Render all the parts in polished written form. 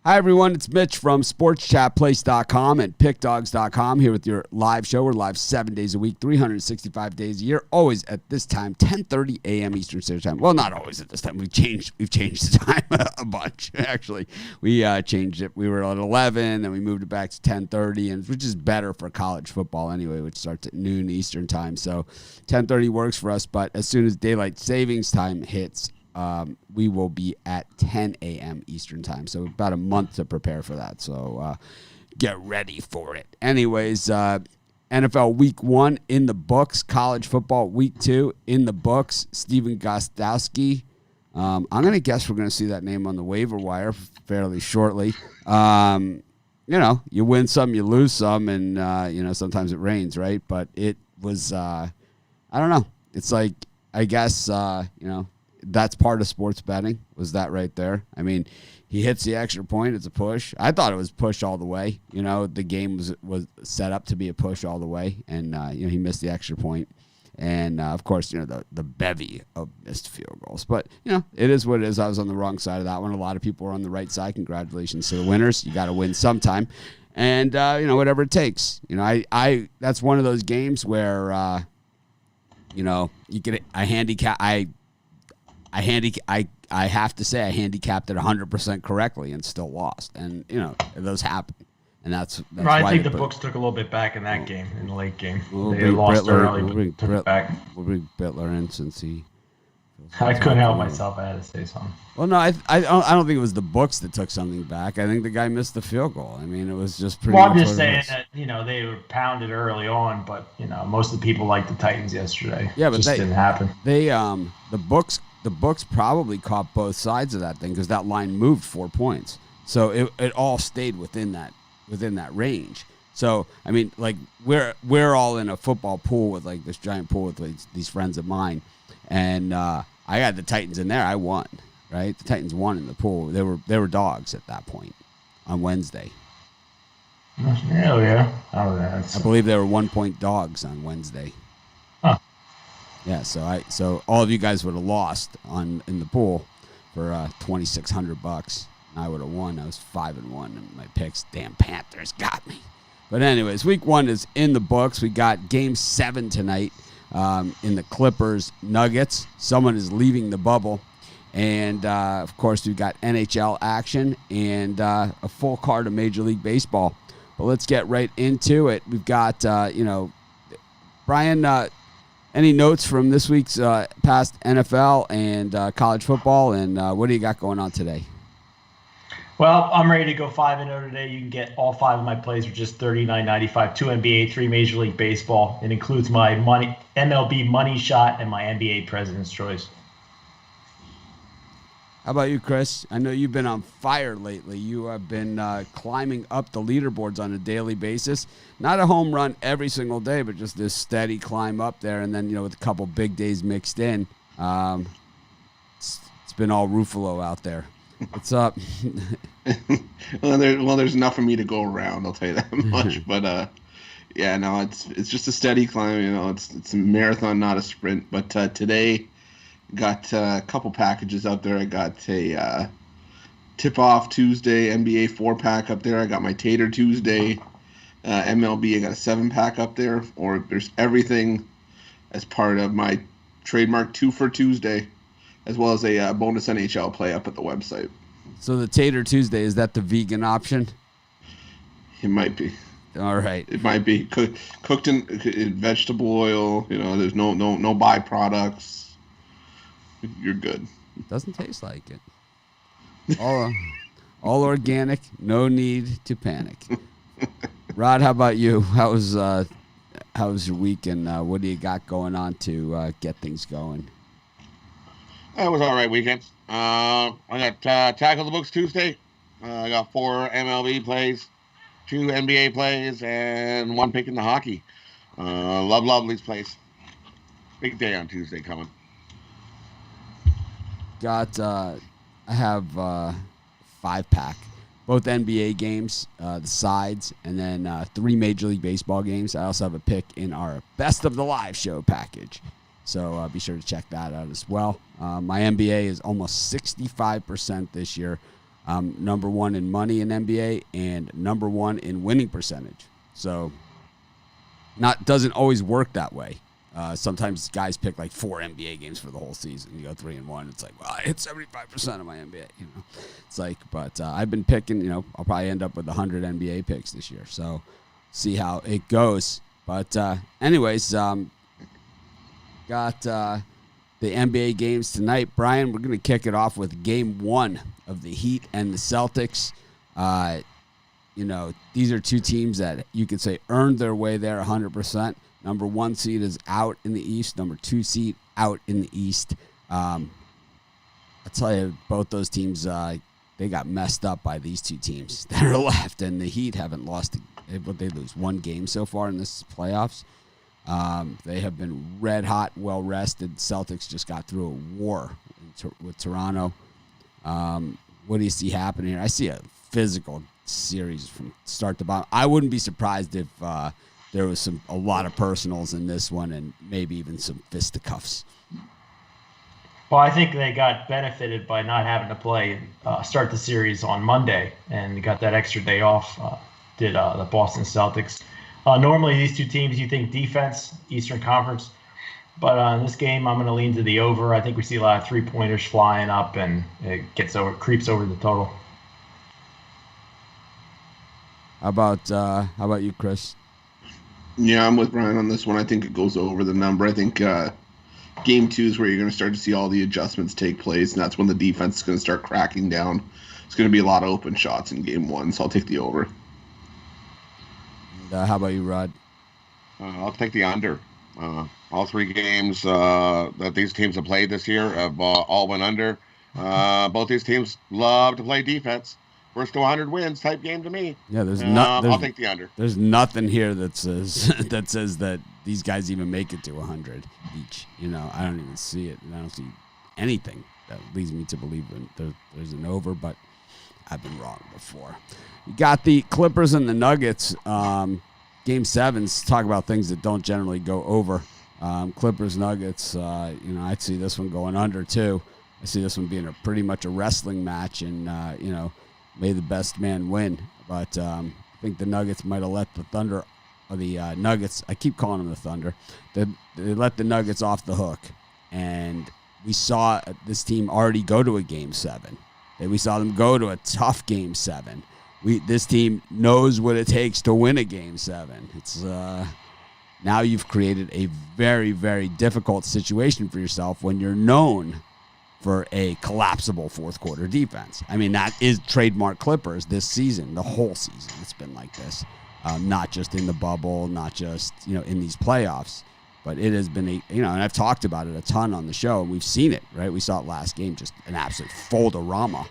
Hi, everyone. It's Mitch from SportsChatPlace.com and PickDogs.com here with your live show. We're live 7 days a week, 365 days a year, always at this time, 10:30 a.m. Eastern Standard Time. Well, not always at this time. We've changed the time a bunch, actually. We changed it. We were at 11, then we moved it back to 10:30, and which is better for college football anyway, which starts at noon Eastern Time. So 10:30 works for us, but as soon as daylight savings time hits, we will be at 10 a.m. Eastern Time. So about a month to prepare for that. So get ready for it. Anyways, NFL Week 1 in the books. College football Week 2 in the books. Steven Gostkowski. I'm going to guess we're going to see that name on the waiver wire fairly shortly. You win some, you lose some, and, sometimes it rains, right? But it was, I don't know. It's like, I guess, that's part of sports betting, was that right there. I mean, he hits the extra point. It's a push. I thought it was push all the way. The game was set up to be a push all the way, and, he missed the extra point. And, of course, the bevy of missed field goals. But, it is what it is. I was on the wrong side of that one. A lot of people were on the right side. Congratulations to the winners. You got to win sometime. And, whatever it takes. I that's one of those games where, you get a handicap. I have to say I handicapped it 100% correctly and still lost. And, those happen. And that's right, why I think the books took a little bit back in that game, in the late game. They lost early, took it back. We'll bring Bittler in since he... I couldn't help myself. I had to say something. Well, no, I don't think it was the books that took something back. I think the guy missed the field goal. I mean, it was just pretty much... Well, I'm just saying that, they were pounded early on, but, most of the people liked the Titans yesterday. Yeah, but it just didn't happen. The books probably caught both sides of that thing because that line moved 4 points. So it all stayed within that range. So, I mean, like, we're all in a football pool with, like, this giant pool with, like, these friends of mine. And I had the Titans in there. I won, right? The Titans won in the pool. They were dogs at that point on Wednesday. Oh, yeah. I believe they were 1-point dogs on Wednesday. Huh. Yeah, so all of you guys would have lost in the pool for $2,600. I would have won. I was 5-1, and my picks, damn Panthers, got me. But anyways, Week 1 is in the books. We got Game 7 tonight in the Clippers Nuggets. Someone is leaving the bubble, and of course we've got NHL action and a full card of Major League Baseball. But let's get right into it. We've got Brian. Any notes from this week's past NFL and college football, and what do you got going on today? Well, I'm ready to go 5-0 today. You can get all 5 of my plays for just $39.95. 2 NBA, 3 Major League Baseball. It includes my MLB money shot and my NBA President's Choice. How about you, Chris? I know you've been on fire lately. You have been climbing up the leaderboards on a daily basis. Not a home run every single day, but just this steady climb up there. And then, with a couple big days mixed in, it's been all Ruffalo out there. What's up? There's enough for me to go around. I'll tell you that much. But it's just a steady climb. It's a marathon, not a sprint. But today, got a couple packages up there. I got a tip-off Tuesday NBA 4-pack up there. I got my Tater Tuesday MLB. I got a 7-pack up there. Or there's everything as part of my trademark 2 for Tuesday, as well as a bonus NHL play up at the website. So the Tater Tuesday, is that the vegan option? It might be. All right. It might be cooked in vegetable oil. There's no byproducts. You're good. It doesn't taste like it. All organic. No need to panic. Rod, how about you? How was your week, and what do you got going on to get things going? It was all right weekend. I got Tackle the Books Tuesday. I got 4 MLB plays, 2 NBA plays, and 1 pick in the hockey. Love these plays. Big day on Tuesday coming. I have 5-pack, both NBA games, the sides, and then 3 Major League Baseball games. I also have a pick in our Best of the Live show package. So be sure to check that out as well. My NBA is almost 65% this year. number 1 in money in NBA, and number 1 in winning percentage. So doesn't always work that way. Sometimes guys pick like 4 NBA games for the whole season. You go 3-1. It's like, well, I hit 75% of my NBA. It's like, but I've been picking. I'll probably end up with 100 NBA picks this year. So see how it goes. But anyways, got the NBA games tonight. Brian, we're gonna kick it off with Game 1 of the Heat and the Celtics. These are two teams that you could say earned their way there 100%. Number 1 seed is out in the East. Number 2 seed out in the East. I'll tell you, both those teams, they got messed up by these two teams that are left. And the Heat haven't lost. They lose 1 game so far in this playoffs. They have been red hot, well rested. Celtics just got through a war with Toronto. What do you see happening here? I see a physical series from start to bottom. I wouldn't be surprised if there was a lot of personals in this one, and maybe even some fisticuffs. Well, I think they got benefited by not having to start the series on Monday, and got that extra day off. Did the Boston Celtics? Normally, these two teams, you think defense, Eastern Conference, but in this game, I'm going to lean to the over. I think we see a lot of 3-pointers flying up, and it creeps over the total. How about you, Chris? Yeah, I'm with Brian on this one. I think it goes over the number. I think Game 2 is where you're going to start to see all the adjustments take place, and that's when the defense is going to start cracking down. It's going to be a lot of open shots in Game 1, so I'll take the over. And, how about you, Rod? I'll take the under. All 3 games that these teams have played this year have all went under. Both these teams love to play defense. First to 100 wins type game to me. Yeah, I'll take the under. There's nothing here that says that these guys even make it to 100 each. I don't even see it, and I don't see anything that leads me to believe there's an over. But I've been wrong before. You got the Clippers and the Nuggets. Game 7s. Talk about things that don't generally go over. Clippers Nuggets. I'd see this one going under too. I see this one being pretty much a wrestling match, and may the best man win. But I think the Nuggets might have let the Thunder, or the Nuggets, I keep calling them the Thunder, they let the Nuggets off the hook. And we saw this team already go to a Game 7. We saw them go to a tough Game 7. This team knows what it takes to win a Game 7. It's now you've created a very, very difficult situation for yourself when you're known for a collapsible fourth quarter defense. I mean, that is trademark Clippers this season, the whole season. It's been like this, not just in the bubble, not just, in these playoffs, but it has been and I've talked about it a ton on the show, and we've seen it, right? We saw it last game, just an absolute fold-a-rama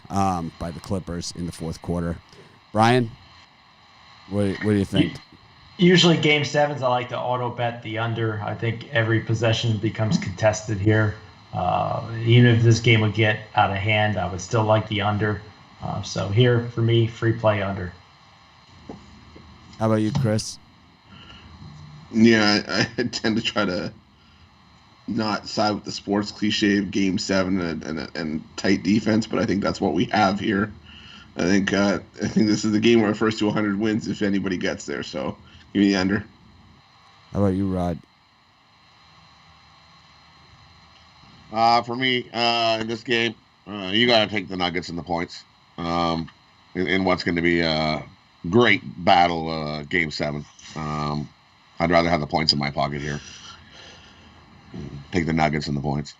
by the Clippers in the fourth quarter. Brian, what do you think? Usually Game 7s, I like to auto bet the under. I think every possession becomes contested here. Even if this game would get out of hand, I would still like the under. So here, for me, free play under. How about you, Chris? Yeah, I tend to try to not side with the sports cliche of Game 7 and tight defense, but I think that's what we have here. I think this is the game where first to 100 wins if anybody gets there. So give me the under. How about you, Rod? For me, in this game, you got to take the Nuggets and the points in what's going to be a great battle, Game 7. I'd rather have the points in my pocket here. Take the Nuggets and the points.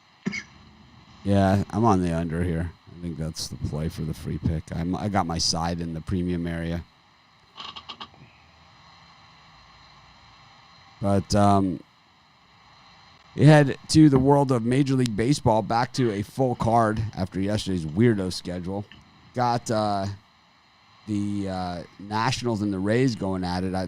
Yeah, I'm on the under here. I think that's the play for the free pick. I got my side in the premium area. But we head to the world of Major League Baseball, back to a full card after yesterday's weirdo schedule. Got the Nationals and the Rays going at it. I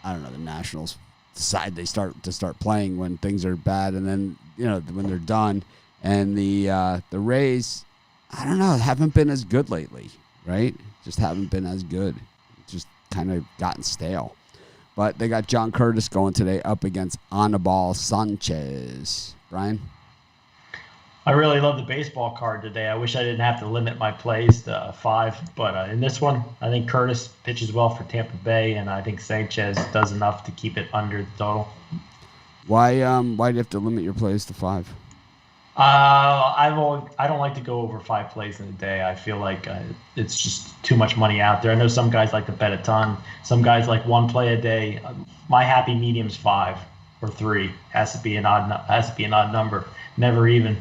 don't know. The Nationals decide they start playing when things are bad, and then when they're done. And the Rays, I don't know, haven't been as good lately, right? Just haven't been as good. Just kind of gotten stale. But they got John Curtis going today up against Anibal Sanchez. Brian? I really love the baseball card today. I wish I didn't have to limit my plays to 5, but in this one, I think Curtis pitches well for Tampa Bay, and I think Sanchez does enough to keep it under the total. Why do you have to limit your plays to 5? I don't like to go over 5 plays in a day. I feel like it's just too much money out there. I know some guys like to bet a ton. Some guys like 1 play a day. My happy medium's 5 or 3. Has to be an odd number. Never even.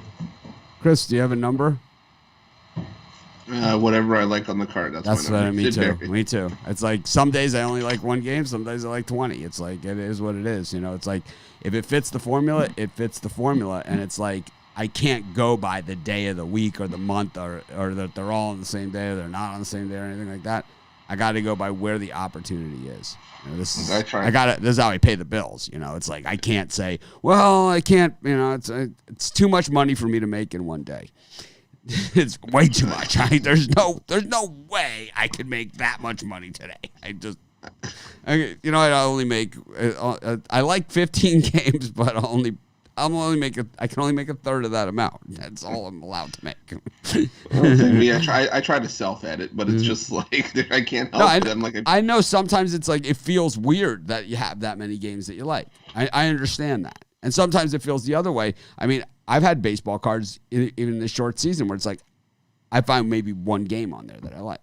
Chris, do you have a number? Whatever I like on the card. That's my number. Me too. Me too. It's like some days I only like 1 game. Some days I like 20. It's like it is what it is. It's like if it fits the formula, it fits the formula, and it's like I can't go by the day of the week or the month or that they're all on the same day or they're not on the same day or anything like that. I got to go by where the opportunity is. This is how I pay the bills. It's like I can't say, well, I can't. It's too much money for me to make in one day. It's way too much. There's no way I could make that much money today. I only make. I like 15 games, but I can only make a third of that amount. That's all I'm allowed to make. I try to self-edit, but it's just like I can't help it. I know sometimes it's like it feels weird that you have that many games that you like. I understand that, and sometimes it feels the other way. I mean, I've had baseball cards even in the short season where it's like I find maybe 1 game on there that I like,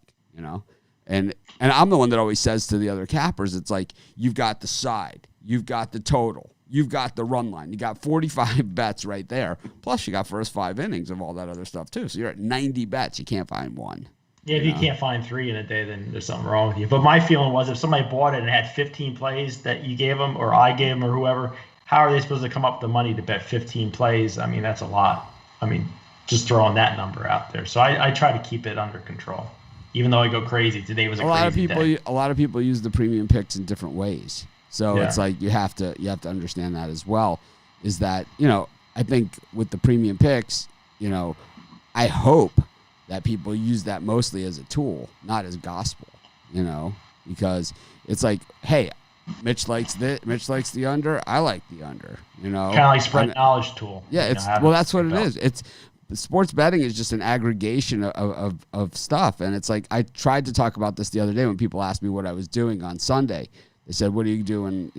and I'm the one that always says to the other cappers, it's like you've got the side, you've got the total. You've got the run line. You got 45 bets right there. Plus, you got first 5 innings of all that other stuff, too. So you're at 90 bets. You can't find 1. Yeah, if you can't find 3 in a day, then there's something wrong with you. But my feeling was if somebody bought it and had 15 plays that you gave them or I gave them or whoever, how are they supposed to come up with the money to bet 15 plays? I mean, that's a lot. I mean, just throwing that number out there. So I try to keep it under control, even though I go crazy. Today was a crazy day. A lot of people use the premium picks in different ways. So it's like you have to understand that as well, is that, I think with the premium picks, I hope that people use that mostly as a tool, not as gospel, because it's like, hey, Mitch likes the under, I like the under, Kind of like spread knowledge tool. Yeah, that's what it is. It's sports betting is just an aggregation of stuff. And it's like I tried to talk about this the other day when people asked me what I was doing on Sunday. They said, what are you doing,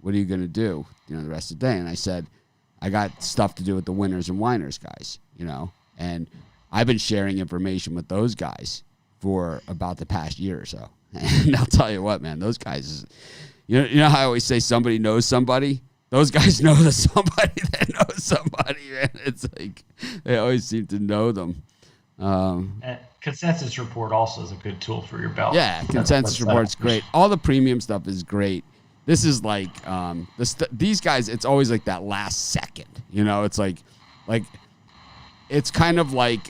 what are you going to do, the rest of the day? And I said, I got stuff to do with the winners and whiners guys, and I've been sharing information with those guys for about the past year or so. And I'll tell you what, man, those guys, you know how I always say somebody knows somebody? Those guys know somebody that knows somebody, man. It's like they always seem to know them. Consensus Report also is a good tool for your belt. Yeah, Consensus Report's great. All the premium stuff is great. This is like these guys. It's always like that last second. It's like it's kind of like.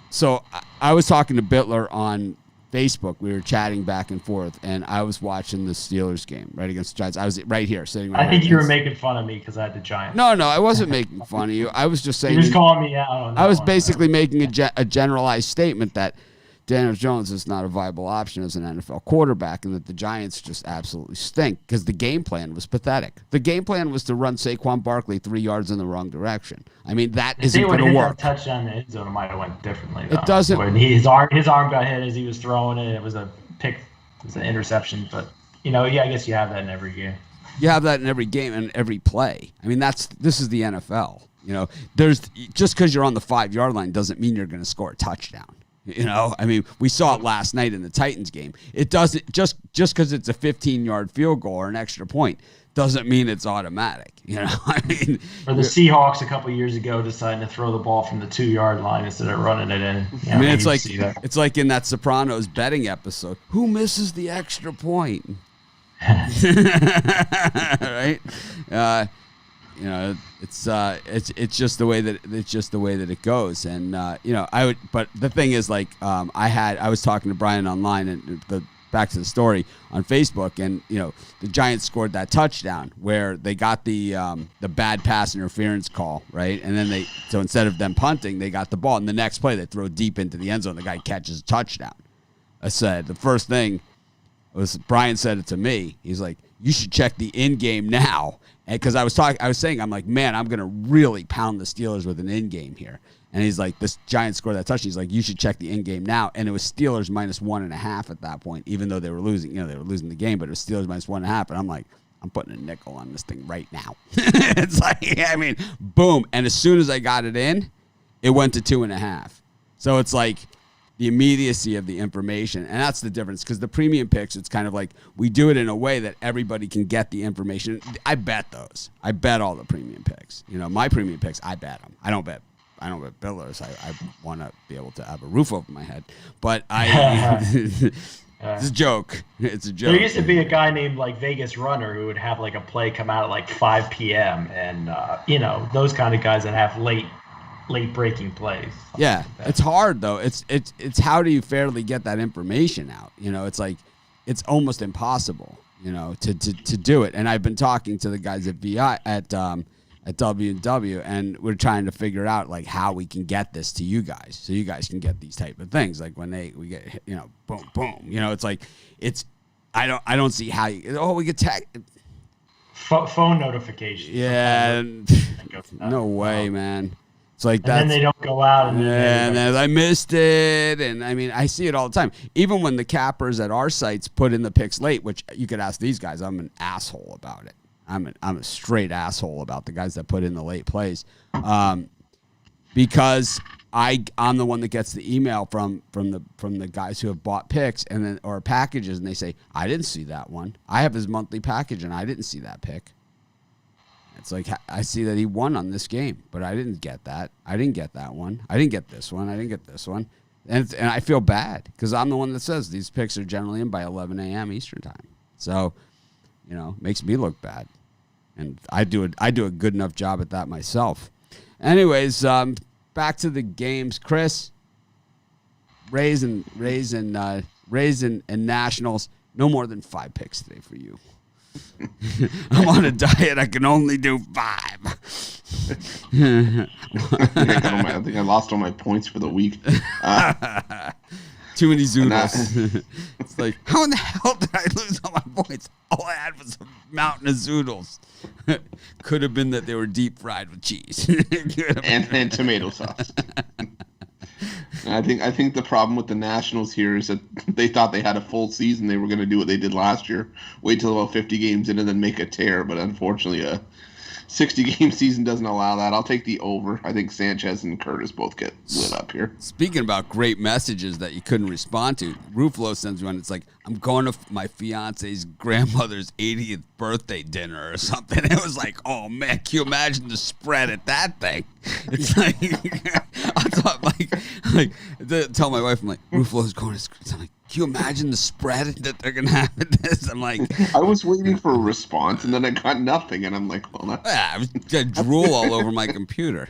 So I was talking to Bittler on Facebook. We were chatting back and forth, and I was watching the Steelers game right against the Giants. I was right here sitting. I think you were making fun of me because I had the Giants. No, I wasn't making fun of you. I was just saying. You're just calling me out on that. I was basically making a generalized statement that Daniel Jones is not a viable option as an NFL quarterback, and that the Giants just absolutely stink because the game plan was pathetic. The game plan was to run Saquon Barkley 3 yards in the wrong direction. I mean, that isn't going to work. That touchdown in the end zone might have went differently, though. It doesn't. When his arm got hit as he was throwing it. It was a pick. It was an interception. But, I guess you have that in every game. You have that in every game and every play. I mean, this is the NFL. There's just because you're on the 5-yard line doesn't mean you're going to score a touchdown. I mean, we saw it last night in the Titans game. It doesn't just because it's a 15-yard field goal or an extra point doesn't mean it's automatic. I mean, or the Seahawks a couple of years ago deciding to throw the ball from the 2-yard line instead of running it in. I mean, it's like in that Sopranos betting episode. Who misses the extra point? Right? It's just the way that it goes, and but the thing is, like, I was talking to Brian online, and back to the story on Facebook, and the Giants scored that touchdown where they got the bad pass interference call, right, and then so instead of them punting, they got the ball, and the next play they throw deep into the end zone, the guy catches a touchdown. I said the first thing was Brian said it to me. He's like, you should check the in game now because I was saying, I'm like, man, I'm gonna really pound the Steelers with an in game here. And he's like, this Giants scored that touchdown. He's like, you should check the in game now. And it was Steelers minus 1.5 at that point, even though they were losing. They were losing the game, but it was Steelers minus 1.5. And I'm like, I'm putting a nickel on this thing right now. It's like, I mean, boom. And as soon as I got it in, it went to 2.5. So it's like the immediacy of the information. And that's the difference, because the premium picks, it's kind of like we do it in a way that everybody can get the information. I bet those. I bet all the premium picks. My premium picks, I bet them. I don't bet billers. I want to be able to have a roof over my head. But it's a joke. It's a joke. There used to be a guy named like Vegas Runner who would have like a play come out at like 5 p.m. and those kind of guys that have late breaking plays. Yeah, it's hard though. It's how do you fairly get that information out? It's like it's almost impossible. To do it. And I've been talking to the guys at VI at W&W, and we're trying to figure out like how we can get this to you guys, so you guys can get these type of things. Like when we get boom boom. It's like I don't see how we get phone notifications. Yeah, no way, man. It's like that. And then they don't go out. And then I missed it. And I mean, I see it all the time. Even when the cappers at our sites put in the picks late, which you could ask these guys, I'm an asshole about it. I'm a straight asshole about the guys that put in the late plays, because I'm the one that gets the email from the guys who have bought picks or packages, and they say, I didn't see that one. I have his monthly package and I didn't see that pick. It's like, I see that he won on this game, but I didn't get that. I didn't get that one. I didn't get this one. I didn't get this one. And I feel bad because I'm the one that says these picks are generally in by 11 a.m. Eastern time. So, makes me look bad. And I do a good enough job at that myself. Anyways, back to the games. Chris, Rays and Nationals, no more than 5 picks today for you. I'm on a diet. I can only do 5. I think I lost all my points for the week. Too many zoodles. It's like, how in the hell did I lose all my points? All I had was a mountain of zoodles. Could have been that they were deep fried with cheese and tomato sauce. I think the problem with the Nationals here is that they thought they had a full season. They were going to do what they did last year, wait till about 50 games in and then make a tear. But unfortunately, a 60-game season doesn't allow that. I'll take the over. I think Sanchez and Curtis both get lit up here. Speaking about great messages that you couldn't respond to, Ruflo sends me one. It's like, I'm going to my fiance's grandmother's 80th birthday dinner or something. It was like, oh man, can you imagine the spread at that thing? It's like, I thought tell my wife, I'm like, Ruflo's going to. I'm like, can you imagine the spread that they're gonna have at this? I'm like, I was waiting for a response and then I got nothing, and I'm like, well, I was gonna drool all over my computer.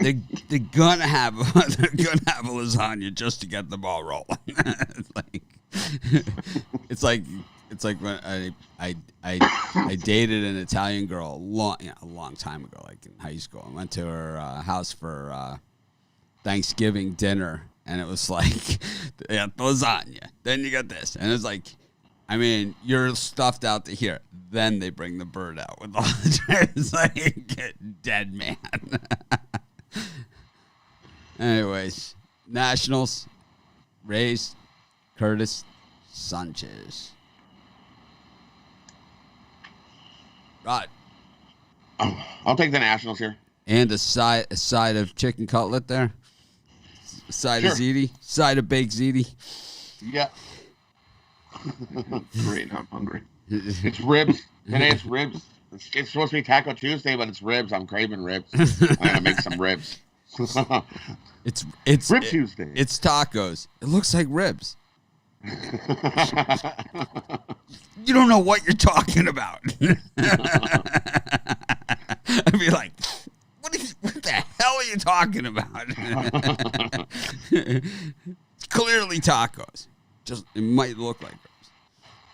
Like, they're gonna have a lasagna just to get the ball rolling. It's like when I dated an Italian girl a long time ago, like in high school. I went to her house for Thanksgiving dinner, and it was like, they got lasagna, then you got this, and it's like, I mean, you're stuffed out to here. Then they bring the bird out with all the it's like dead man. Anyways, Nationals, Rays, Curtis, Sanchez. Rod. I'll take the Nationals here. And a side of chicken cutlet there. A side of ziti. Side of baked ziti. Yeah. Great, I'm hungry. It's ribs. Today it's ribs. It's supposed to be Taco Tuesday, but it's ribs. I'm craving ribs. I'm gonna make some ribs. It's Rib Tuesday. It's tacos. It looks like ribs. You don't know what you're talking about. I'd be like, what the hell are you talking about? It's clearly tacos. Just it might look like ribs.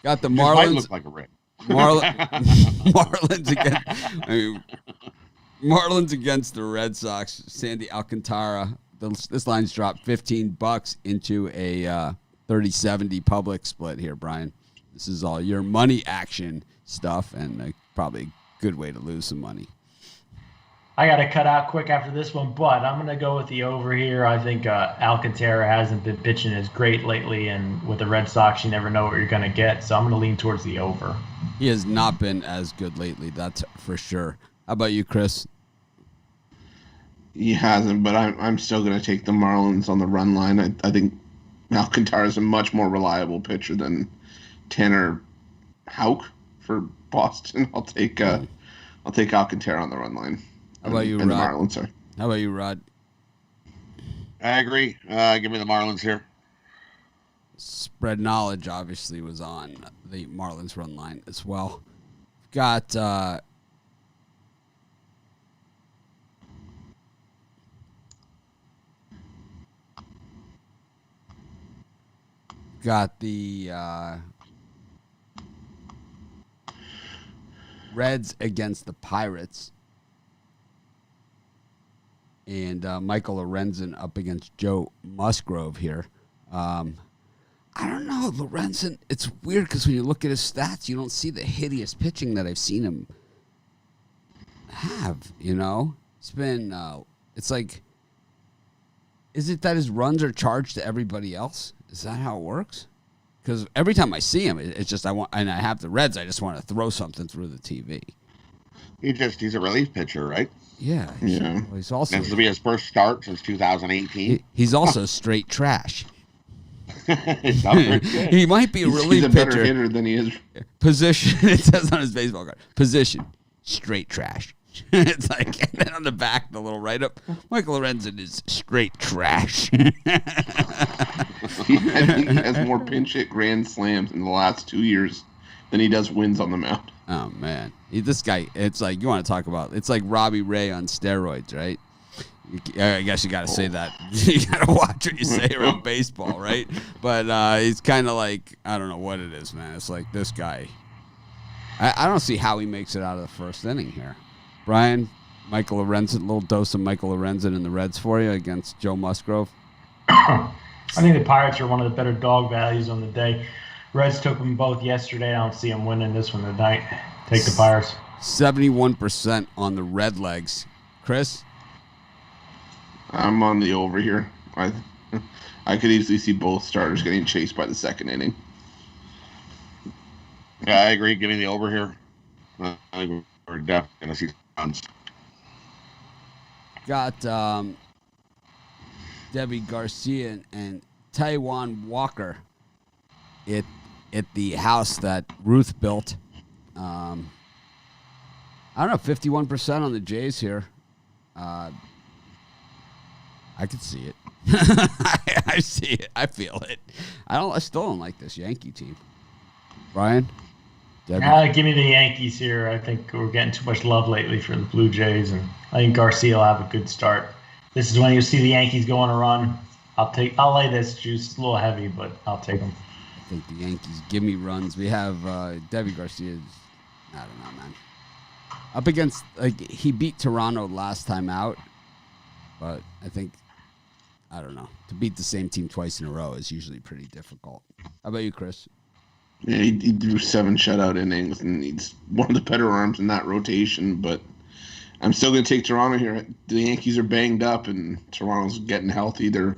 Got the Marlins. Might look like a rib. Marlins against the Red Sox. Sandy Alcantara. This line's dropped $15 into a 30-70 public split here, Brian. This is all your money action stuff, and probably a good way to lose some money. I got to cut out quick after this one, but I'm going to go with the over here. I think Alcantara hasn't been pitching as great lately, and with the Red Sox, you never know what you're going to get. So I'm going to lean towards the over. He has not been as good lately, that's for sure. How about you, Chris? He hasn't, but I'm still going to take the Marlins on the run line. I think Alcantara is a much more reliable pitcher than Tanner Houck for Boston. I'll take Alcantara on the run line. How about you, and Rod? The Marlins, sorry. How about you, Rod? I agree. Give me the Marlins here. Spread knowledge obviously was on the Marlins run line as well. Got the Reds against the Pirates. And Michael Lorenzen up against Joe Musgrove here. I don't know, Lorenzen. It's weird because when you look at his stats, you don't see the hideous pitching that I've seen him have. You know, it's been. It's like, is it that his runs are charged to everybody else? Is that how it works? Because every time I see him, it's just I have the Reds. I just want to throw something through the TV. He's a relief pitcher, right? Yeah. Yeah. Well, he's also. This will be his first start since 2018. He's also straight trash. It's not very good. He might be a relief He's a pitcher. better hitter than he is. Position, it says on his baseball card. Position, straight trash. It's like, and then on the back, the little write-up, Michael Lorenzen is straight trash. I think he has more pinch hit grand slams in the last 2 years than he does wins on the mound. Oh, man. This guy, it's like, you want to talk about, it's like Robbie Ray on steroids, right? I guess you got to say that. You got to watch what you say around baseball, right? But he's kind of like, I don't know what it is, man. It's like this guy. I don't see how he makes it out of the first inning here. Brian, Michael Lorenzen, a little dose of Michael Lorenzen in the Reds for you against Joe Musgrove. I think the Pirates are one of the better dog values on the day. Reds took them both yesterday. I don't see them winning this one tonight. Take the Pirates. 71% on the Red Legs. Chris? I'm on the over here. I could easily see both starters getting chased by the second inning. Yeah, I agree. Give me the over here. I think we're definitely going to see runs. Got Debbie Garcia and Taiwan Walker at the house that Ruth built. I don't know, 51% on the Jays here. I could see it. I see it. I feel it. I still don't like this Yankee team. Brian? Give me the Yankees here. I think we're getting too much love lately for the Blue Jays, and I think Garcia will have a good start. This is when you see the Yankees go on a run. I'll lay this juice. It's a little heavy, but I'll take them. I think the Yankees give me runs. We have Debbie Garcia. I don't know, man. Up against, he beat Toronto last time out, but I think, I don't know, to beat the same team twice in a row is usually pretty difficult. How about you, Chris? Yeah, he threw 7 shutout innings, and he's one of the better arms in that rotation, but I'm still going to take Toronto here. The Yankees are banged up, and Toronto's getting healthy. They're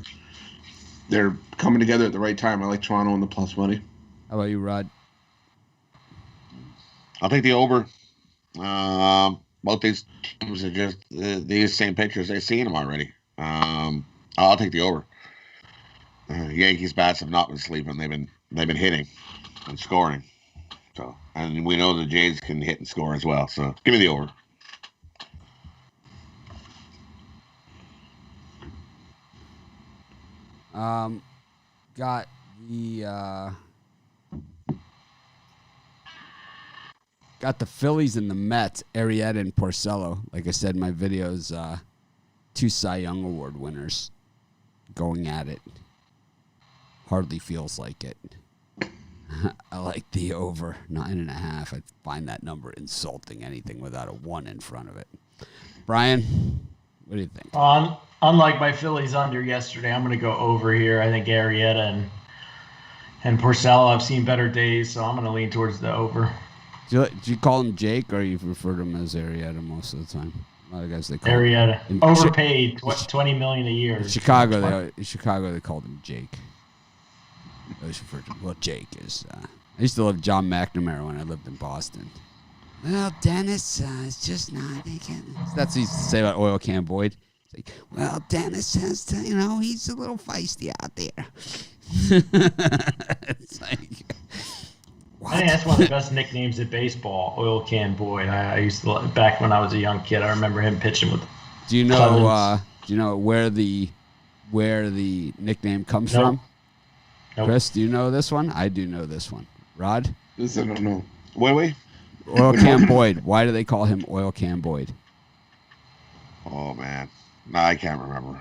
coming together at the right time. I like Toronto in the plus money. How about you, Rod? I'll take the over. Both these teams are just these same pitchers. They've seen them already. I'll take the over. Yankees bats have not been sleeping. They've been hitting and scoring. So, and we know the Jays can hit and score as well. So, give me the over. Got the Phillies and the Mets, Arrieta and Porcello. Like I said in my videos, 2 Cy Young Award winners going at it. Hardly feels like it. I like the over 9.5. I find that number insulting, anything without a 1 in front of it. Brian, what do you think? Unlike my Phillies under yesterday, I'm going to go over here. I think Arrieta And Porcello, I've seen better days, so I'm going to lean towards the over. Do you call him Jake, or you refer to him as Arrieta most of the time? A lot of guys they call Arrieta. him Overpaid, $20 million a year. In Chicago, they called him Jake. I always referred to him. Well, Jake is. I used to love John McNamara when I lived in Boston. Well, Dennis, it's just not. That's what he used to say about Oil Can Boyd. It's like, well, Dennis says, he's a little feisty out there. It's like, what? I think that's one of the best nicknames in baseball, Oil Can Boyd. I used to, back when I was a young kid, I remember him pitching with. Do you know where the nickname comes from? Nope. Chris, do you know this one? I do know this one. Rod? This I don't know. Wait. Oil Can Boyd. Why do they call him Oil Can Boyd? Oh, man. No, I can't remember.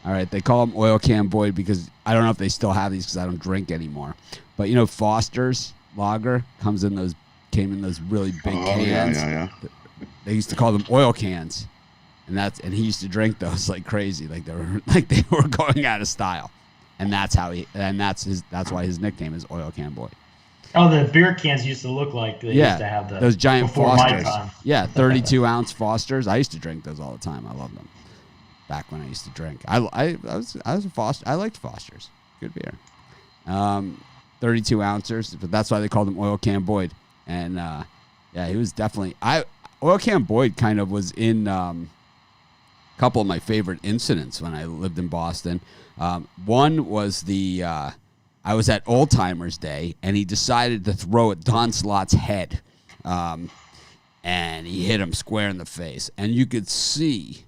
All right, they call him Oil Can Boyd because I don't know if they still have these because I don't drink anymore. But Foster's lager came in those really big cans. Yeah. They used to call them oil cans, and he used to drink those like crazy, like they were going out of style, and that's why his nickname is Oil Can Boyd. Oh, the beer cans used to look like they used to have those giant before Fosters. my time. Yeah, 32-ounce Fosters. I used to drink those all the time. I loved them. Back when I used to drink, I was a Foster. I liked Fosters. Good beer. 32 ounces, but that's why they called him Oil Can Boyd. And he was definitely. Oil Can Boyd kind of was in a couple of my favorite incidents when I lived in Boston. One was I was at Old Timers Day, and he decided to throw at Don Slott's head, and he hit him square in the face, and you could see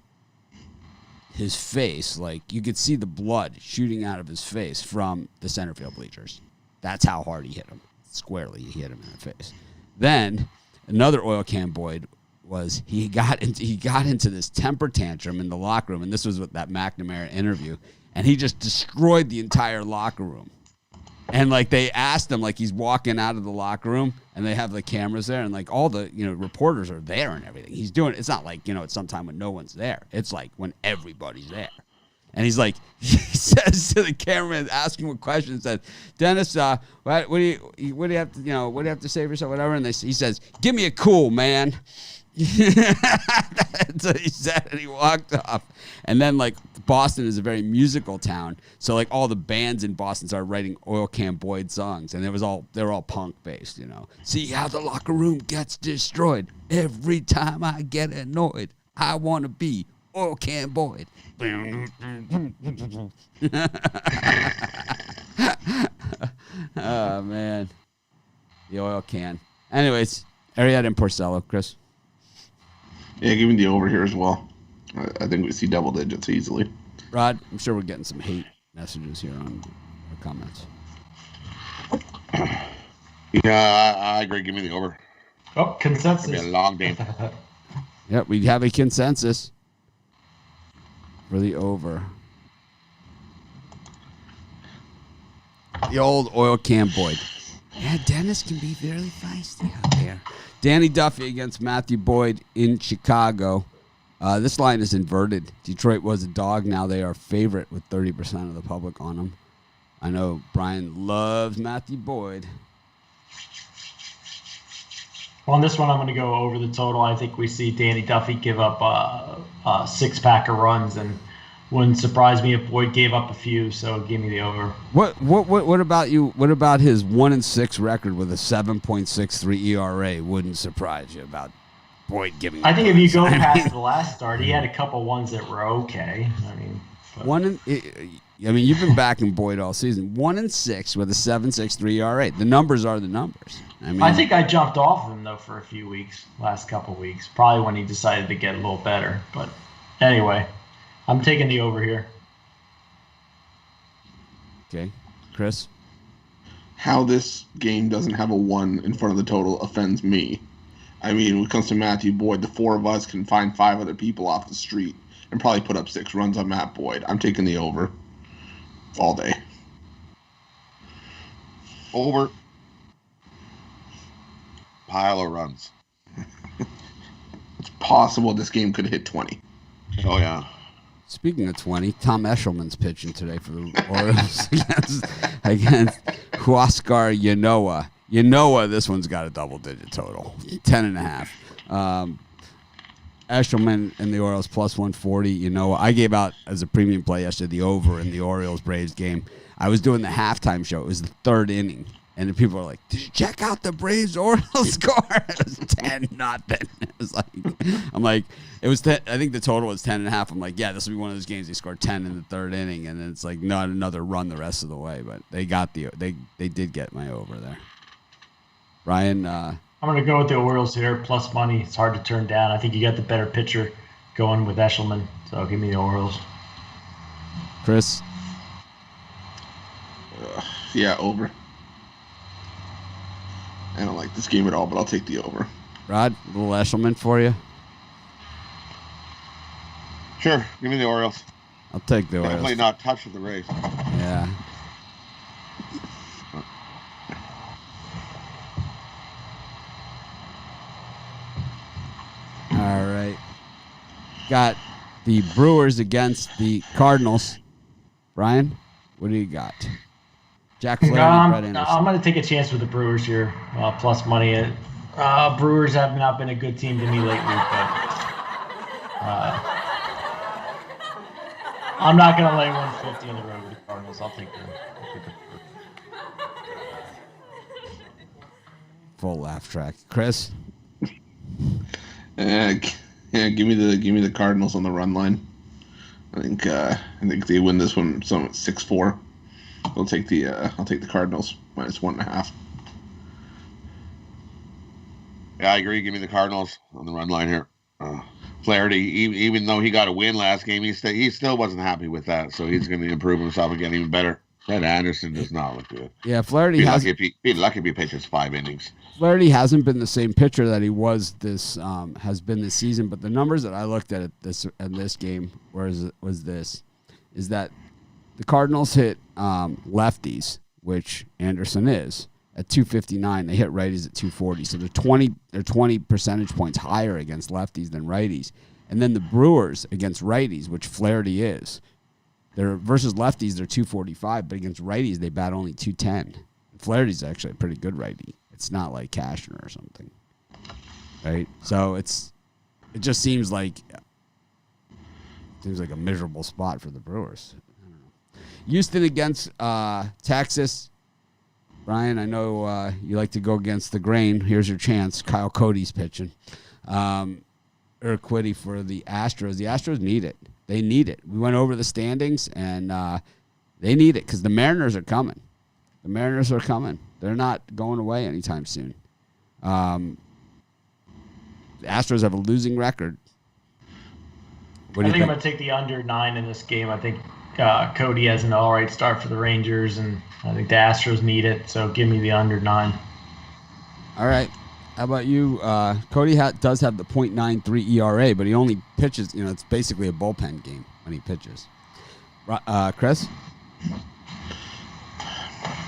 his face, like you could see the blood shooting out of his face from the center field bleachers. That's how hard he hit him. Squarely, he hit him in the face. Then another Oil Can Boyd was he got into this temper tantrum in the locker room, and this was with that McNamara interview, and he just destroyed the entire locker room. And like they asked him, like he's walking out of the locker room, and they have the cameras there, and like all the reporters are there and everything. He's doing. It's not like it's sometime when no one's there. It's like when everybody's there. And he's like, he says to the cameraman, asking him a question, said, Dennis, what do you have to what do you have to say for yourself, whatever? And he says, give me a cool, man. That's what he said, and he walked off. And then like Boston is a very musical town, so like all the bands in Boston started writing Oil Can Boyd songs, and they were all punk based, See how the locker room gets destroyed every time I get annoyed. I want to be Oil Can Boyd. Oh man, the oil can. Anyways, Arrieta and Porcello, Chris. Yeah, give me the over here as well. I think we see double digits easily. Rod, I'm sure we're getting some hate messages here on our comments. Yeah, I agree. Give me the over. Oh, consensus. It'll be a long game. Yep, we have a consensus for the over. The old Oil Can Boyd. Yeah, Dennis can be very feisty out there. Danny Duffy against Matthew Boyd in Chicago. This line is inverted. Detroit was a dog. Now they are favorite with 30% of the public on them. I know Brian loves Matthew Boyd. On this one, I'm going to go over the total. I think we see Danny Duffy give up a six-pack of runs, and wouldn't surprise me if Boyd gave up a few. So give me the over. What about you? What about his 1-6 record with a 7.63 ERA? Wouldn't surprise you about Boyd giving. I think if you go past the last start, he had a couple ones that were okay. You've been backing Boyd all season. 1-6 with a 7.63 ERA. The numbers are the numbers. I think I jumped off him though for a few weeks, last couple weeks, probably when he decided to get a little better. But anyway, I'm taking the over here. Okay, Chris. How this game doesn't have a 1 in front of the total offends me. I mean, when it comes to Matthew Boyd, the four of us can find 5 other people off the street and probably put up 6 runs on Matt Boyd. I'm taking the over all day. Over. Pile of runs. It's possible this game could hit 20. Oh, yeah. Speaking of 20, Tom Eshelman's pitching today for the Orioles against Huascar Yanoa. This one's got a double-digit total, 10.5. Eshelman and the Orioles plus 140. I gave out as a premium play yesterday the over in the Orioles-Braves game. I was doing the halftime show. It was the third inning. And the people are like, "Did you check out the Braves-Orioles score?" It was 10-0. I'm like, it was 10, I think the total was 10.5. I'm like, yeah, this will be one of those games they scored 10 in the third inning, and then it's like not another run the rest of the way. But they did get my over there. Ryan, I'm gonna go with the Orioles here, plus money. It's hard to turn down. I think you got the better pitcher going with Eshelman, so give me the Orioles. Chris, yeah, over. I don't like this game at all, but I'll take the over. Rod, a little Eshelman for you. Sure, give me the Orioles. I'll take the Orioles. Definitely not touch with the Rays. Yeah. All right. Got the Brewers against the Cardinals. Brian, what do you got? Jack Flaherty, Brett Anderson. I'm going to take a chance with the Brewers here, plus money. Brewers have not been a good team to me lately, but I'm not going to lay 150 on the road with the Cardinals. I'll take them. Full laugh track. Chris? Yeah, give me the Cardinals on the run line. I think they win this one. So 6-4. I'll take the Cardinals minus 1.5. Yeah, I agree. Give me the Cardinals on the run line here. Flaherty, even though he got a win last game, he still wasn't happy with that. So he's going to improve himself and get even better. Brett Anderson does not look good. Yeah, Flaherty be lucky if he pitches 5 innings. Flaherty hasn't been the same pitcher that he was this season. But the numbers that I looked at this game is that the Cardinals hit lefties, which Anderson is, at 259. They hit righties at 240. So they're 20 percentage points higher against lefties than righties. And then the Brewers against righties, which Flaherty is, they're versus lefties, they're 245, but against righties, they bat only 210. Flaherty's actually a pretty good righty. It's not like Cashner or something, right? So it just seems like a miserable spot for the Brewers. Houston against Texas. Brian, I know you like to go against the grain. Here's your chance. Kyle Cody's pitching. Urquidy for the Astros. The Astros need it. They need it. We went over the standings, and they need it because the Mariners are coming. The Mariners are coming. They're not going away anytime soon. The Astros have a losing record. I think I'm going to take the under 9 in this game. I think Cody has an all right start for the Rangers, and I think the Astros need it, so give me the under 9. All right. How about you? Cody does have the .93 ERA, but he only pitches, it's basically a bullpen game when he pitches. Chris?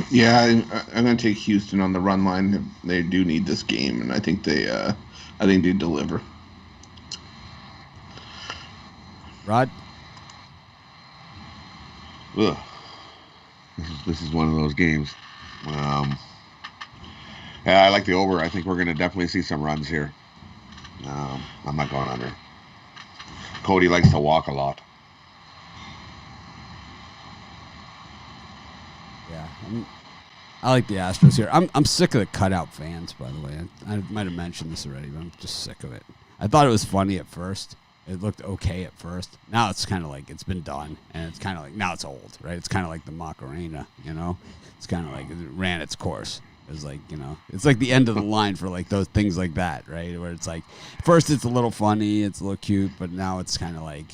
Yeah, I'm going to take Houston on the run line. They do need this game, and I think they deliver. Rod? Ugh. This is one of those games. Yeah, I like the over. I think we're going to definitely see some runs here. I'm not going under. Cody likes to walk a lot. Yeah, I like the Astros here. I'm sick of the cutout fans, by the way. I might have mentioned this already, but I'm just sick of it. I thought it was funny at first. It looked okay at first. Now it's kind of like it's been done, and it's kind of like now it's old, right? It's kind of like the Macarena, It's kind of like it ran its course. It was like, it's like the end of the line for like those things like that, right? Where it's like, first it's a little funny, it's a little cute, but now it's kind of like,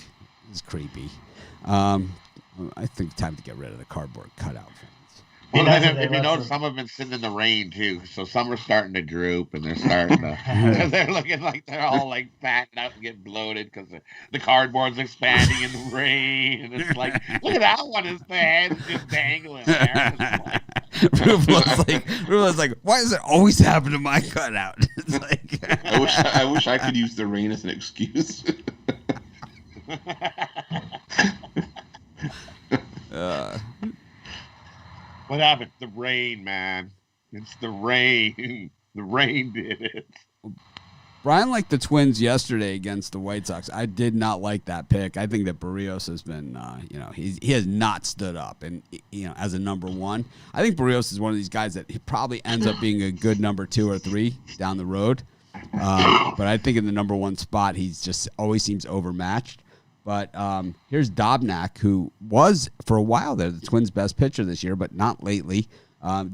it's creepy. I think it's time to get rid of the cardboard cutout fans. Well, if you notice, some have been sitting in the rain too, so some are starting to droop, and they're starting to, they're looking like they're all like fatting out and getting bloated because the cardboard's expanding in the rain, and it's like, look at that one, his head's just dangling there. Rufalo's like, why does it always happen to my cutout? It's like, I wish I could use the rain as an excuse. What happened? The rain, man. It's the rain. The rain did it. Brian liked the Twins yesterday against the White Sox. I did not like that pick. I think that Barrios has been, he has not stood up, and as a number one, I think Barrios is one of these guys that he probably ends up being a good number 2 or 3 down the road. But I think in the number 1 spot, he's just always seems overmatched. But here's Dobnak, who was for a while there the Twins' best pitcher this year, but not lately.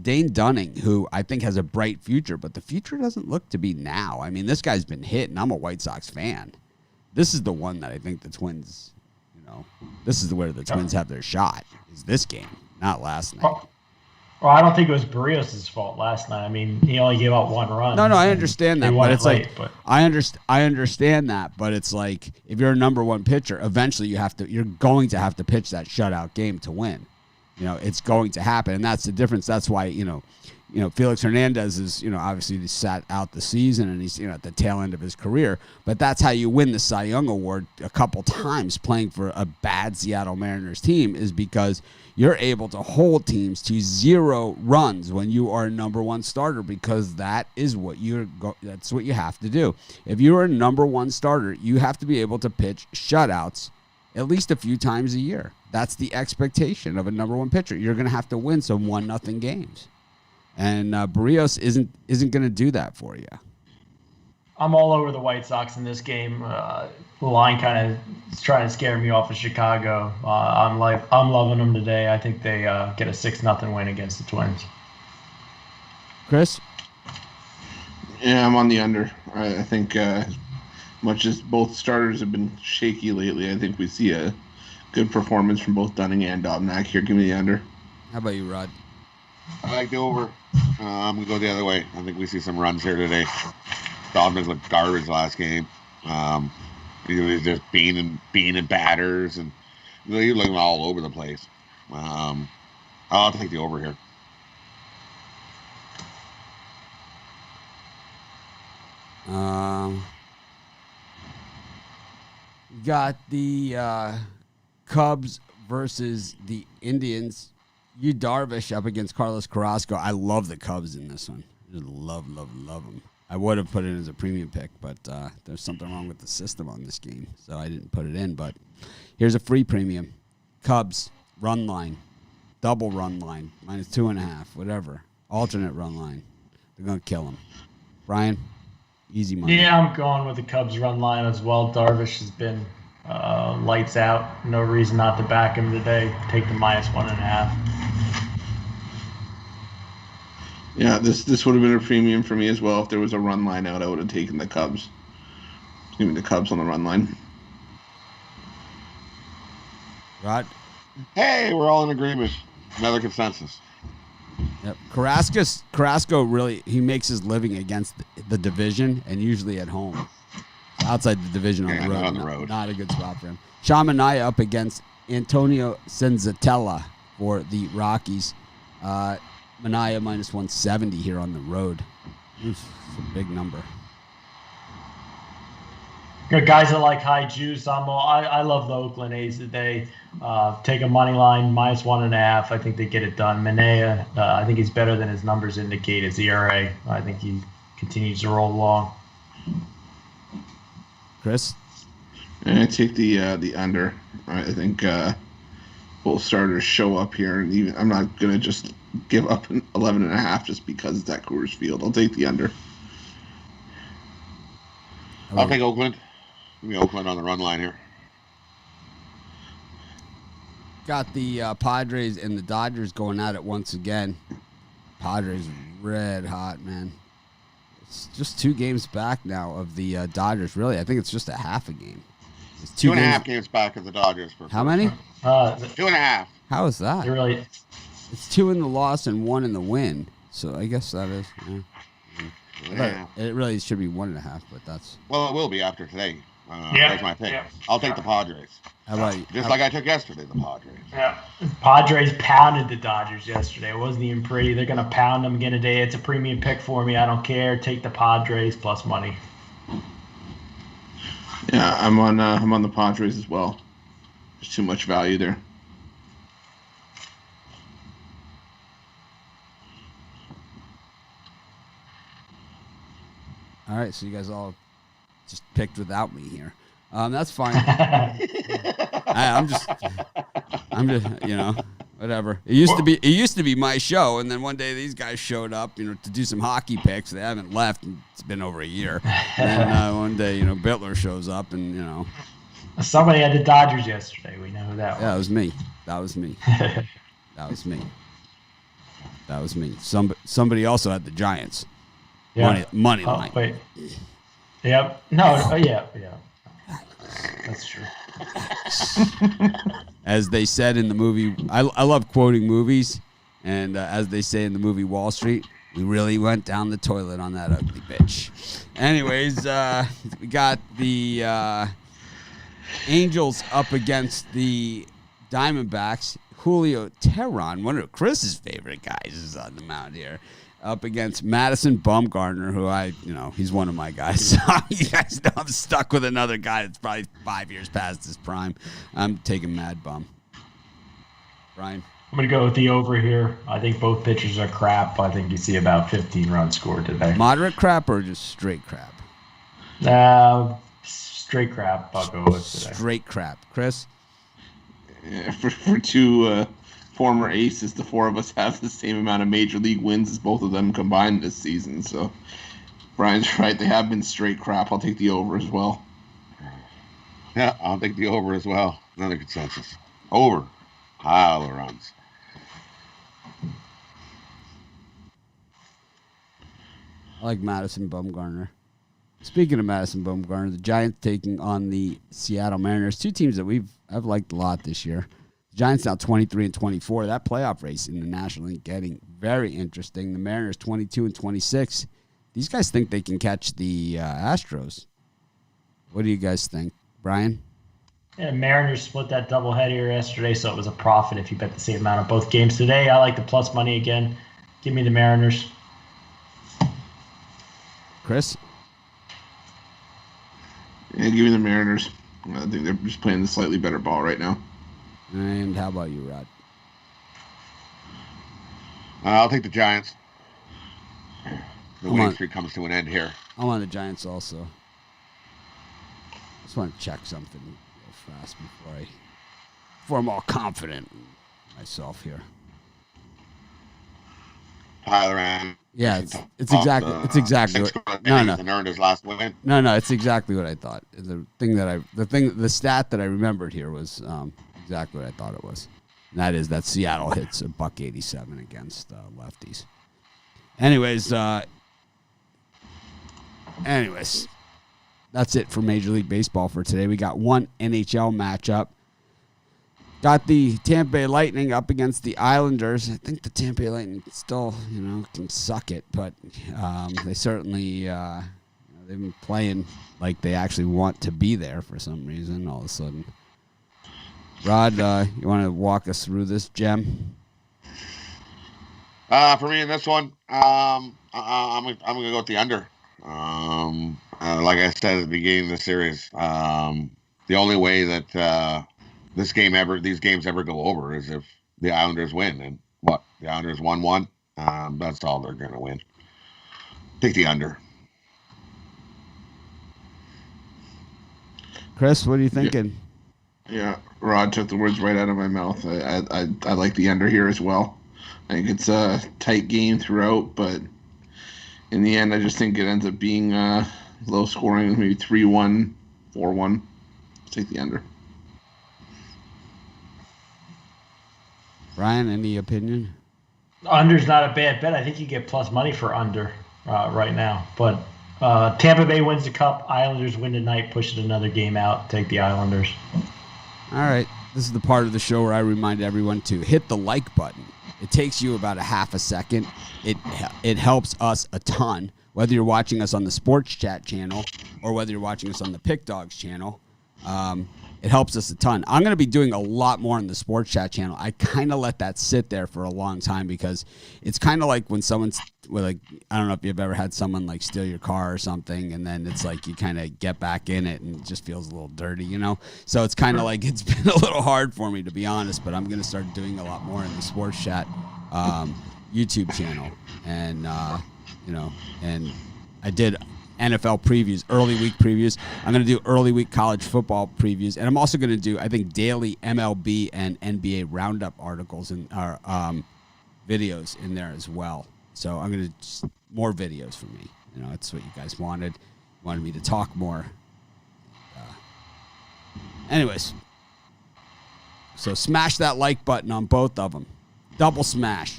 Dane Dunning, who I think has a bright future, but the future doesn't look to be now. I mean, this guy's been hit, and I'm a White Sox fan. This is the one that I think the Twins, this is where the Twins have their shot, is this game, not last night. Well, I don't think it was Barrios' fault last night. I mean, he only gave up 1 run. No, I understand that, but it's late, I understand that, but it's like if you're a number 1 pitcher, eventually you're going to have to pitch that shutout game to win. It's going to happen, and that's the difference. That's why, Felix Hernandez is, obviously he sat out the season, and he's, at the tail end of his career. But that's how you win the Cy Young Award a couple times playing for a bad Seattle Mariners team, is because you're able to hold teams to 0 runs when you are a number 1 starter, because that is what that's what you have to do. If you're a number 1 starter, you have to be able to pitch shutouts at least a few times a year. That's the expectation of a number 1 pitcher. You're going to have to win some 1-0 games. And Barrios isn't going to do that for you. I'm all over the White Sox in this game. The line kind of is trying to scare me off of Chicago. I'm loving them today. I think they get a 6-0 win against the Twins. Chris? Yeah, I'm on the under. I think much as both starters have been shaky lately, I think we see a good performance from both Dunning and Dobnak here. Give me the under. How about you, Rod? I like the over. I'm going to go the other way. I think we see some runs here today. Dobnak looked garbage last game. He was just beaning batters, and he was looking all over the place. I'll take the over here. Got the Cubs versus the Indians. Yu Darvish up against Carlos Carrasco. I love the Cubs in this one. Just love them. I would have put it as a premium pick, but there's something wrong with the system on this game, so I didn't put it in. But here's a free premium. Cubs, run line, double run line, -2.5, whatever. Alternate run line. They're going to kill him. Brian, easy money. Yeah, I'm going with the Cubs run line as well. Darvish has been lights out. No reason not to back him today. Take the -1.5. Yeah, this would have been a premium for me as well. If there was a run line out, I would have taken the Cubs. Give me the Cubs on the run line. Rod? Hey, we're all in agreement. Another consensus. Yep. Carrasco really, he makes his living against the division and usually at home. Outside the division on the road. Not a good spot for him. Sean Manaea up against Antonio Senzatella for the Rockies. Manaea -170 here on the road. Oof, it's a big number. Good guys that like high juice. I love the Oakland A's today. Take a money line -1.5. I think they get it done. Manaea, I think he's better than his numbers indicate. His ERA. I think he continues to roll along. Chris? And I take the under. I think both starters show up here, and even I'm not gonna just give up an 11.5 just because it's at Coors Field. I'll take the under. I'll take Oakland. Give me Oakland on the run line here. Got the Padres and the Dodgers going at it once again. Padres red hot, man. It's just 2 games back now of the Dodgers. Really, I think it's just a half a game. It's 2.5 games back of the Dodgers. How many? 2.5. How is that? Really? It's 2 in the loss and 1 in the win. So I guess that is. Yeah. It really should be 1.5, but that's. Well, it will be after today. Yeah. That's my pick. Yeah. I'll take the Padres. How about you? Just like I took yesterday, the Padres. Yeah. Padres pounded the Dodgers yesterday. It wasn't even pretty. They're going to pound them again today. It's a premium pick for me. I don't care. Take the Padres plus money. Yeah, I'm on the Padres as well. There's too much value there. All right, so you guys all just picked without me here. That's fine. I'm just, whatever. It used to be my show, and then one day these guys showed up, to do some hockey picks. They haven't left. It's been over a year. And one day, Bittler shows up, and somebody had the Dodgers yesterday. We know who that was. Yeah, that was me. That was me. Somebody also had the Giants. Yeah. Money line. Wait. Yep. No. Yeah. That's true. As they said in the movie, I love quoting movies, and as they say in the movie Wall Street, we really went down the toilet on that ugly bitch. Anyways, we got the Angels up against the Diamondbacks. Julio Teheran, one of Chris's favorite guys, is on the mound here, up against Madison Bumgarner, who he's one of my guys. So you guys know I'm stuck with another guy that's probably 5 years past his prime. I'm taking Mad Bum. Brian? I'm going to go with the over here. I think both pitchers are crap. I think you see about 15 runs scored today. Moderate crap or just straight crap? Straight crap, I'll go with today. Straight crap. Chris? Yeah, for two former aces, the four of us have the same amount of major league wins as both of them combined this season. So Brian's right. They have been straight crap. I'll take the over as well. Yeah, I'll take the over as well. Another consensus. Over. Pile of runs. I like Madison Bumgarner. Speaking of Madison Bumgarner, the Giants taking on the Seattle Mariners, two teams that I've liked a lot this year. The Giants now 23-24. That playoff race in the National League getting very interesting. The Mariners 22-26. These guys think they can catch the Astros. What do you guys think, Brian? Yeah, Mariners split that doubleheader yesterday, so it was a profit if you bet the same amount of both games today. I like the plus money again. Give me the Mariners. Chris? Yeah, give me the Mariners. I think they're just playing the slightly better ball right now. And how about you, Rod? I'll take the Giants. The winning streak comes to an end here. I'm on the Giants also. Just want to check something real fast before I'm all confident in myself here. Tyler and yeah, it's exactly no. And earned his last win. No, it's exactly what I thought. The stat that I remembered here was exactly what I thought it was. And that is that Seattle hits a $187 against lefties. Anyways, that's it for Major League Baseball for today. We got one NHL matchup. Got the Tampa Bay Lightning up against the Islanders. I think the Tampa Bay Lightning still, can suck it, but they certainly they've been playing like they actually want to be there for some reason. All of a sudden, Rod, you want to walk us through this gem? For me in this one, I'm gonna go with the under. Like I said at the beginning of the series, the only way that these games ever go over is if the Islanders win. And the Islanders 1-1. That's all they're going to win. Take the under. Chris, what are you thinking? Yeah, Rod took the words right out of my mouth. I like the under here as well. I think it's a tight game throughout, but in the end, I just think it ends up being low scoring, maybe 3-1, 4-1. Take the under. Brian, any opinion? Under's not a bad bet. I think you get plus money for under right now. But Tampa Bay wins the Cup. Islanders win tonight. Push it another game out. Take the Islanders. All right. This is the part of the show where I remind everyone to hit the like button. It takes you about a half a second. It helps us a ton, whether you're watching us on the Sports Chat channel or whether you're watching us on the Pick Dogs channel. It helps us a ton. I'm going to be doing a lot more on the Sports Chat channel. I kind of let that sit there for a long time because it's kind of like when someone's like, I don't know if you've ever had someone like steal your car or something, and then it's like you kind of get back in it and it just feels a little dirty, you know? So it's kind of like it's been a little hard for me, to be honest, but I'm going to start doing a lot more in the Sports Chat YouTube channel. And, and I did NFL previews, early week previews. I'm going to do early week college football previews, and I'm also going to do, I think, daily MLB and NBA roundup articles and videos in there as well. So I'm going to more videos for me. That's what you guys wanted. You wanted me to talk more. Anyways, so smash that like button on both of them. Double smash.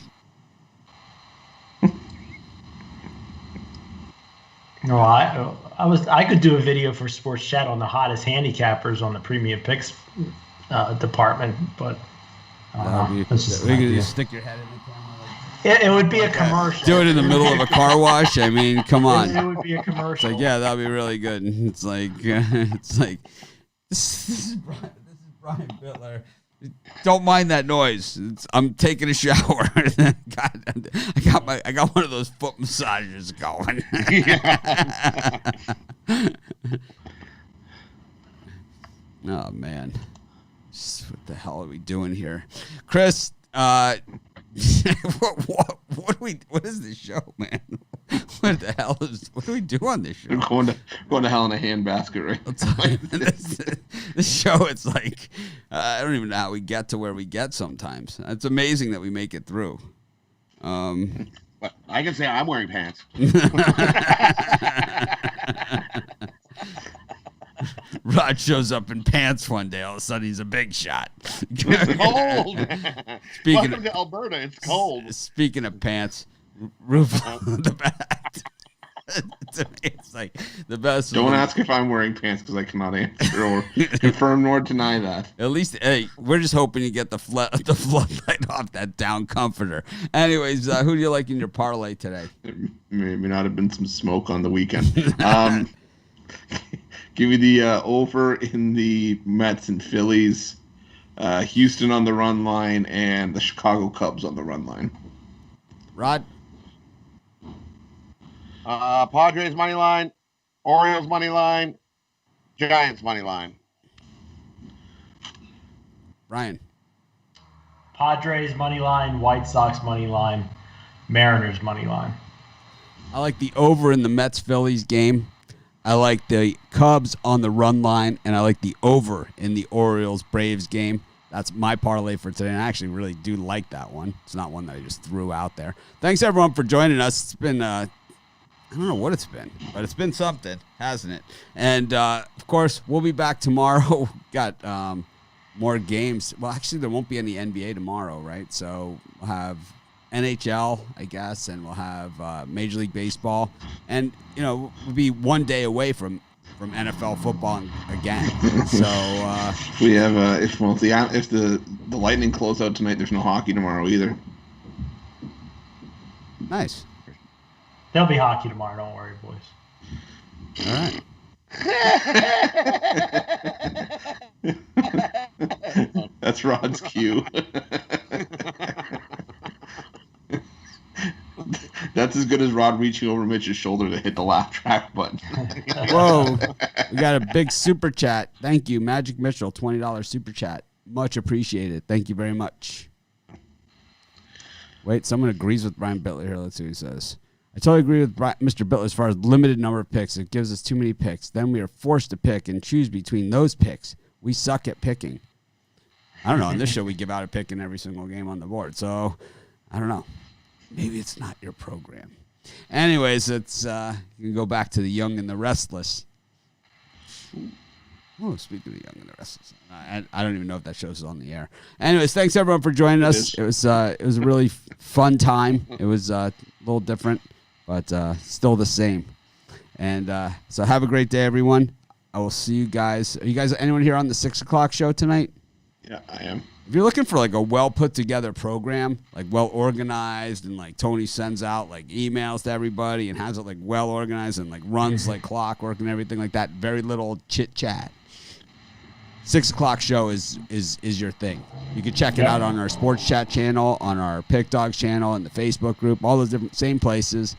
No, I could do a video for Sports Chat on the hottest handicappers on the premium picks department, but we could just stick your head in the camera. It would be a commercial. Do it in the middle of a car wash. I mean, come on. It would be a commercial. It's like, yeah, that'd be really good. It's like this is Brian Bittler. Don't mind that noise. I'm taking a shower. I got one of those foot massages going. Oh man, what the hell are we doing here, Chris? What is this show, man? What do we do on this show? We're going to hell in a handbasket, right? This show, it's like I don't even know how we get to where we get sometimes. It's amazing that we make it through. But I can say I'm wearing pants. Rod shows up in pants one day. All of a sudden, he's a big shot. It's cold. Welcome to Alberta. It's cold. Speaking of pants, roof on the back. It's like the best. Don't ask if I'm wearing pants because I cannot answer or confirm nor deny that. At least, hey, we're just hoping you get the floodlight off that down comforter. Anyways, who do you like in your parlay today? There may not have been some smoke on the weekend. Give me the over in the Mets and Phillies, Houston on the run line, and the Chicago Cubs on the run line. Rod? Padres money line, Orioles money line, Giants money line. Ryan? Padres money line, White Sox money line, Mariners money line. I like the over in the Mets-Phillies game. I like the Cubs on the run line, and I like the over in the Orioles-Braves game. That's my parlay for today, and I actually really do like that one. It's not one that I just threw out there. Thanks, everyone, for joining us. It's been, I don't know what it's been, but it's been something, hasn't it? And, of course, we'll be back tomorrow. Got more games. Well, actually, there won't be any NBA tomorrow, right? So we'll have NHL, I guess, and we'll have Major League Baseball. And, we'll be one day away from NFL football again. So we have if the Lightning close out tonight, there's no hockey tomorrow either. Nice. There'll be hockey tomorrow. Don't worry, boys. All right. That's Rod's cue. That's as good as Rod reaching over Mitch's shoulder to hit the laugh track button. Whoa. We got a big super chat. Thank you, Magic Mitchell, $20 super chat. Much appreciated. Thank you very much. Wait, someone agrees with Brian Bittler here. Let's see what he says. I totally agree with Mr. Bittler as far as limited number of picks. It gives us too many picks. Then we are forced to pick and choose between those picks. We suck at picking. I don't know. On this show, we give out a pick in every single game on the board. So, I don't know. Maybe it's not your program. Anyways, it's you can go back to the Young and the Restless. Oh, speaking of the Young and the Restless, I don't even know if that show's on the air. Anyways, thanks everyone for joining us. It was a really fun time. It was a little different, but still the same. And so have a great day, everyone. I will see you guys. Are you guys anyone here on the 6 o'clock show tonight? Yeah, I am. If you're looking for like a well put together program, like well organized, and like Tony sends out like emails to everybody and has it like well organized and like runs like clockwork and everything like that, very little chit chat. 6 o'clock show is your thing. You can check it out on our sports chat channel, on our Pick Dogs channel, and the Facebook group, all those different same places.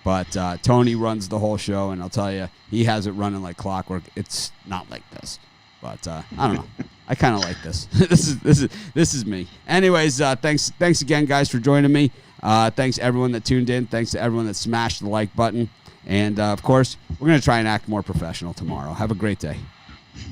But Tony runs the whole show, and I'll tell you, he has it running like clockwork. It's not like this, but I don't know. I kind of like this. This is me. Anyways, thanks again, guys, for joining me. Thanks to everyone that tuned in. Thanks to everyone that smashed the like button. And of course, we're gonna try and act more professional tomorrow. Have a great day.